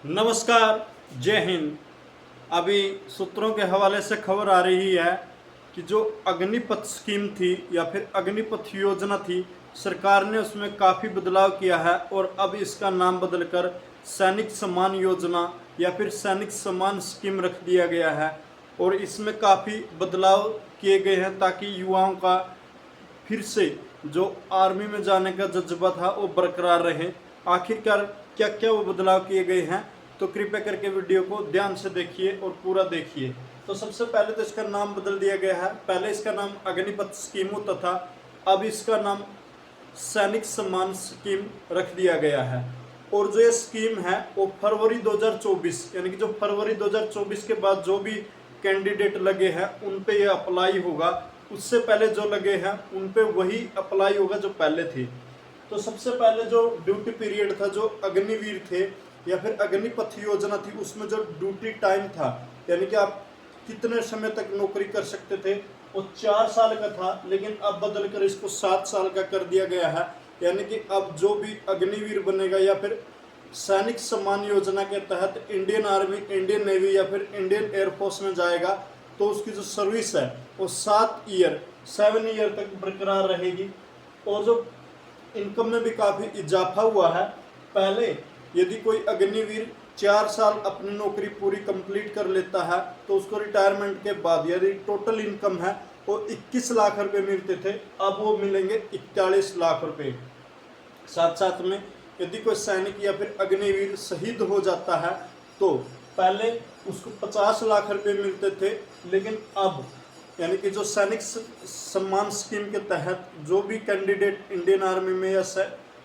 नमस्कार, जय हिंद। अभी सूत्रों के हवाले से खबर आ रही है कि जो अग्निपथ स्कीम थी या फिर अग्निपथ योजना थी, सरकार ने उसमें काफ़ी बदलाव किया है और अब इसका नाम बदलकर सैनिक सम्मान योजना या फिर सैनिक सम्मान स्कीम रख दिया गया है। और इसमें काफ़ी बदलाव किए गए हैं ताकि युवाओं का फिर से जो आर्मी में जाने का जज्बा था वो बरकरार रहे। आखिरकार क्या क्या वो बदलाव किए गए हैं, तो कृपया करके वीडियो को ध्यान से देखिए और पूरा देखिए। तो सबसे पहले तो इसका नाम बदल दिया गया है। पहले इसका नाम अग्निपथ स्कीम होता था, अब इसका नाम सैनिक सम्मान स्कीम रख दिया गया है। और जो ये स्कीम है वो फरवरी 2024 यानी कि जो फरवरी 2024 के बाद जो भी कैंडिडेट लगे हैं उन पे ये अप्लाई होगा। उससे पहले जो लगे हैं उन पे वही अप्लाई होगा जो पहले थे। तो सबसे पहले जो ड्यूटी पीरियड था, जो अग्निवीर थे या फिर अग्निपथ योजना थी, उसमें जो ड्यूटी टाइम था यानी कि आप कितने समय तक नौकरी कर सकते थे, वो 4 साल का था। लेकिन अब बदल कर इसको 7 साल का कर दिया गया है। यानी कि अब जो भी अग्निवीर बनेगा या फिर सैनिक सम्मान योजना के तहत इंडियन आर्मी, इंडियन नेवी या फिर इंडियन एयरफोर्स में जाएगा, तो उसकी जो सर्विस है वो 7 ईयर तक बरकरार रहेगी। और जो इनकम में भी काफ़ी इजाफा हुआ है। पहले यदि कोई अग्निवीर 4 साल अपनी नौकरी पूरी कंप्लीट कर लेता है तो उसको रिटायरमेंट के बाद यदि टोटल इनकम है वो 21 लाख रुपए मिलते थे, अब वो मिलेंगे 41 लाख रुपए। साथ साथ में यदि कोई सैनिक या फिर अग्निवीर शहीद हो जाता है तो पहले उसको 50 लाख रुपए मिलते थे, लेकिन अब यानी कि जो सैनिक सम्मान स्कीम के तहत जो भी कैंडिडेट इंडियन आर्मी में या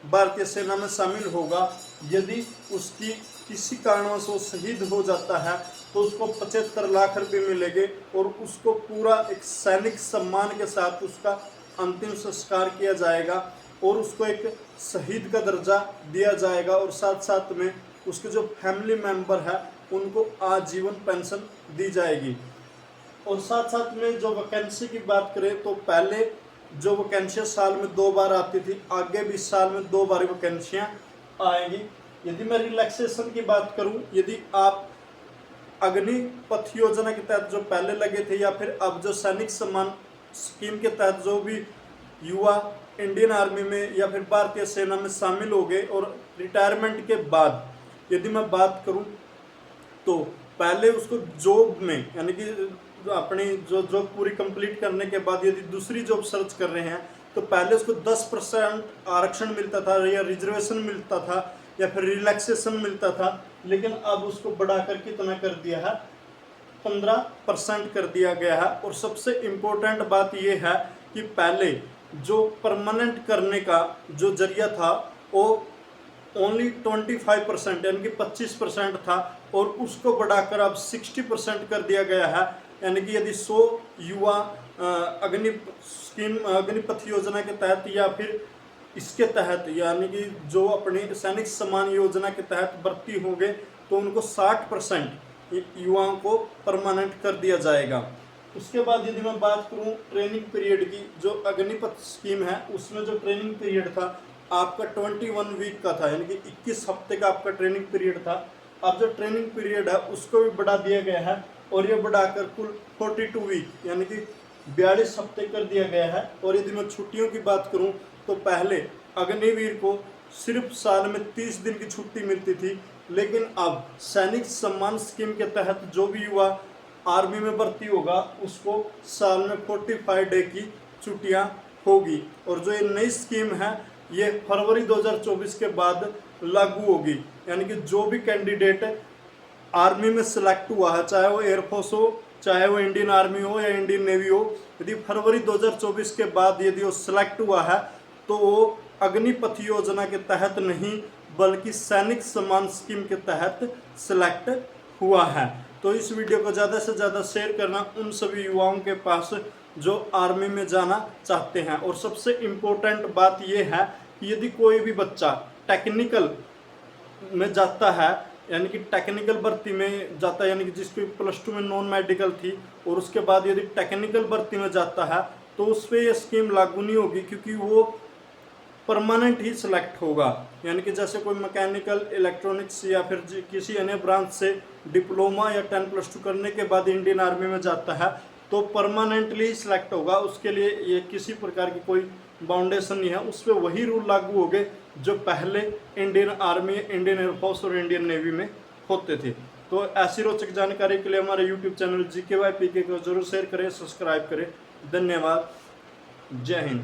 भारतीय सेना में शामिल होगा, यदि उसकी किसी कारणवश वो शहीद हो जाता है तो उसको 75 लाख रुपए मिलेंगे और उसको पूरा एक सैनिक सम्मान के साथ उसका अंतिम संस्कार किया जाएगा और उसको एक शहीद का दर्जा दिया जाएगा। और साथ साथ में उसके जो फैमिली मेंबर है उनको आजीवन पेंशन दी जाएगी। और साथ साथ में जो वैकेंसी की बात करें तो पहले जो वैकेंसियाँ साल में 2 बार आती थी, आगे भी साल में 2 बार वैकेंसियाँ आएंगी। यदि मैं रिलैक्सेशन की बात करूं, यदि आप अग्निपथ योजना के तहत जो पहले लगे थे या फिर अब जो सैनिक सम्मान स्कीम के तहत जो भी युवा इंडियन आर्मी में या फिर भारतीय सेना में शामिल हो गए और रिटायरमेंट के बाद यदि मैं बात करूं तो पहले उसको जॉब में यानी कि अपनी जो जॉब पूरी कंप्लीट करने के बाद यदि दूसरी जॉब सर्च कर रहे हैं तो पहले उसको 10% आरक्षण मिलता था या रिजर्वेशन मिलता था या फिर रिलैक्सेशन मिलता था। लेकिन अब उसको बढ़ाकर कितना कर दिया है, 15% कर दिया गया है। और सबसे इम्पोर्टेंट बात यह है कि पहले जो परमानेंट करने का जो जरिया था वो ओनली 25% यानी कि 25% था और उसको बढ़ाकर अब 60% कर दिया गया है। यानी कि यदि 100 युवा अग्निपथ योजना के तहत या फिर इसके तहत यानी कि जो अपनी सैनिक सम्मान योजना के तहत भर्ती होंगे तो उनको 60% युवाओं को परमानेंट कर दिया जाएगा। उसके बाद यदि मैं बात करूं ट्रेनिंग पीरियड की, जो अग्निपथ स्कीम है उसमें जो ट्रेनिंग पीरियड था आपका 21 वीक का था, यानी कि 21 हफ्ते का आपका ट्रेनिंग पीरियड था। अब जो ट्रेनिंग पीरियड है उसको भी बढ़ा दिया गया है और ये बढ़ाकर कुल 42 वीक यानी कि 42 हफ्ते कर दिया गया है। और यदि मैं छुट्टियों की बात करूं तो पहले अग्निवीर को सिर्फ साल में 30 दिन की छुट्टी मिलती थी, लेकिन अब सैनिक सम्मान स्कीम के तहत जो भी युवा आर्मी में भर्ती होगा उसको साल में 45 डे की छुट्टियां होगी। और जो ये नई स्कीम है ये फरवरी 2024 के बाद लागू होगी। यानी कि जो भी कैंडिडेट आर्मी में सिलेक्ट हुआ है, चाहे वो एयरफोर्स हो, चाहे वो इंडियन आर्मी हो या इंडियन नेवी हो, यदि फरवरी 2024 के बाद यदि वो सिलेक्ट हुआ है तो वो अग्निपथ योजना के तहत नहीं बल्कि सैनिक सम्मान स्कीम के तहत सिलेक्ट हुआ है। तो इस वीडियो को ज़्यादा से ज़्यादा शेयर करना उन सभी युवाओं के पास जो आर्मी में जाना चाहते हैं। और सबसे इम्पोर्टेंट बात यह है कि यदि कोई भी बच्चा टेक्निकल में जाता है यानी कि टेक्निकल भर्ती में जाता है, यानी कि जिसकी +2 में नॉन मेडिकल थी और उसके बाद यदि टेक्निकल भर्ती में जाता है तो उस पर यह स्कीम लागू नहीं होगी, क्योंकि वो परमानेंट ही सिलेक्ट होगा। यानी कि जैसे कोई मैकेनिकल, इलेक्ट्रॉनिक्स या फिर किसी अन्य ब्रांच से डिप्लोमा या 10+2 करने के बाद इंडियन आर्मी में जाता है तो परमानेंटली सिलेक्ट होगा। उसके लिए ये किसी प्रकार की कोई बाउंडेशन नहीं है, उस पर वही रूल लागू हो गए जो पहले इंडियन आर्मी, इंडियन एयरफोर्स और इंडियन नेवी में होते थे। तो ऐसी रोचक जानकारी के लिए हमारे YouTube channel GK by PK को जरूर शेयर करें, सब्सक्राइब करें। धन्यवाद। जय हिंद।